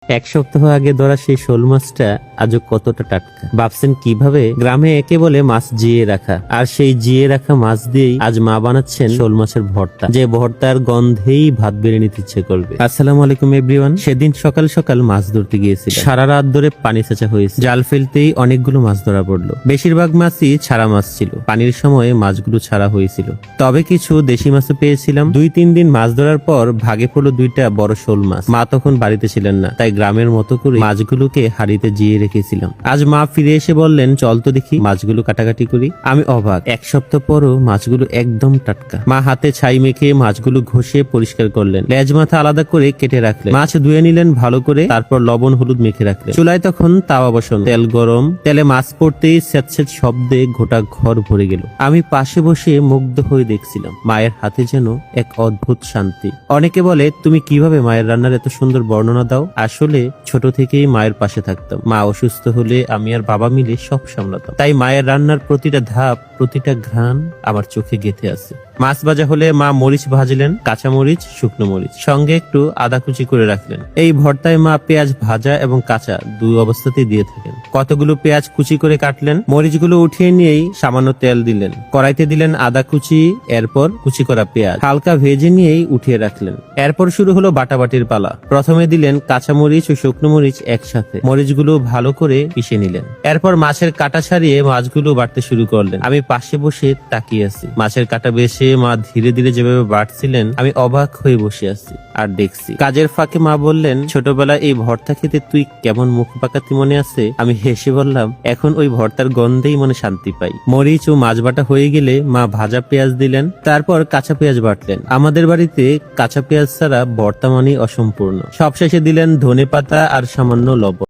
এক সপ্তাহ আগে ধরা সেই শোল মাছটা আজও কতটা টাটকা। ভাবছেন কিভাবে গ্রামে একে বলে মাছ জিয়ে রাখা, আর সেই জিয়ে রাখা মাছ দিয়েই আজ মা বানাচ্ছেন শোল মাছের ভর্তা, যে ভর্তার গন্ধেই ভাত বেড়ে নিতে ইচ্ছে করবে। আসসালামু আলাইকুম এভরিওয়ান। সেদিন সকাল সকাল মাছ ধরতে গিয়েছিল, সারা রাত ধরে পানি ছেঁচা হয়েছে। জাল ফেলতেই অনেকগুলো মাছ ধরা পড়লো। বেশিরভাগ মাছই ছাড়া মাছ ছিল। পানির সময় মাছগুলো ছাড়া হয়েছিল, তবে কিছু দেশি মাছও পেয়েছিলাম। 2-3 দিন মাছ ধরার পর ভাগে পড়লো 2টা বড় শোল মাছ। মা তখন বাড়িতে ছিলেন না, তাই গ্রামের মতো করে মাছগুলোকে হাড়িতে জিয়ে রেখেছিলাম। আজ মা ফিরে এসে বললেন, চল তো দেখি মাছগুলো কাটাকাটি করি। আমি অবাক, এক সপ্তাহ পরও মাছগুলো একদম টাটকা। মা হাতে ছাই মেখে মাছগুলো ঘষে পরিষ্কার করলেন, লেজ মাথা আলাদা করে কেটে রাখলেন। মাছ ধুয়ে নিলেন ভালো করে, তারপর লবণ হলুদ মেখে রাখলেন। চুলায় তখন তাওয়া বসানো, তেল গরম। তেলে মাছ পড়তেই স্যাঁতস্যাঁত শব্দে গোটা ঘর ভরে গেল। আমি পাশে বসে মুগ্ধ হয়ে দেখছিলাম। মায়ের হাতে যেন এক অদ্ভুত শান্তি। অনেকে বলে, তুমি কিভাবে মায়ের রান্নার এত সুন্দর বর্ণনা দাও? আসলে ছোট থেকেই মায়ের পাশে থাকতাম। মা অসুস্থ হলে আমি আর বাবা মিলে সব সামলাতাম, তাই মায়ের রান্নার প্রতিটা ধাপ, প্রতিটা ঘ্রাণ আমার চোখে গেঁথে আছে। মাছ ভাজা হলে মা মরিচ ভাজলেন, কাঁচা মরিচ, শুকনো মরিচ, সঙ্গে একটু আদা কুচি করে রাখলেন। এই ভর্তায় মা পেঁয়াজ ভাজা এবং কাঁচা দুই অবস্থাতেই দিয়ে থাকেন। কতগুলো পেঁয়াজ কুচি করে কাটলেন, মরিচগুলো উঠিয়ে নিয়েই সামান্য তেল দিলেন, কড়াইতে দিলেন আদা কুচি, এরপর কুচি করা পেঁয়াজ হালকা ভেজে নিয়েই উঠিয়ে রাখলেন। এরপর শুরু হলো বাটাবাটির পালা। প্রথমে দিলেন কাঁচা মরিচ ও শুকনো মরিচ একসাথে, মরিচগুলো ভালো করে পিষে নিলেন। এরপর মাছের কাটা ছাড়িয়ে মাছগুলো বাটতে শুরু করলেন। আমি পাশে বসে তাকিয়ে আছি। মাছের কাটা বেছে মা ধীরে ধীরে যেভাবে বাটছিলেন, আমি অবাক হয়ে বসে আছি আর দেখছি। কাজের ফাঁকে মা বললেন, ছোটবেলায় এই ভর্তা খেতে তুই কেমন মুখ পাকাতি মনে আছে? আমি হেসে বললাম, এখন ওই ভর্তার গন্ধেই মনে শান্তি পাই। মরিচ ও মাছ বাটা হয়ে গেলে মা ভাজা পেঁয়াজ দিলেন, তারপর কাঁচা পেঁয়াজ বাটলেন। আমাদের বাড়িতে কাঁচা পেঁয়াজ ছাড়া ভর্তা মানে অসম্পূর্ণ। সবশেষে দিলেন ধনেপাতা আর সামান্য লবণ।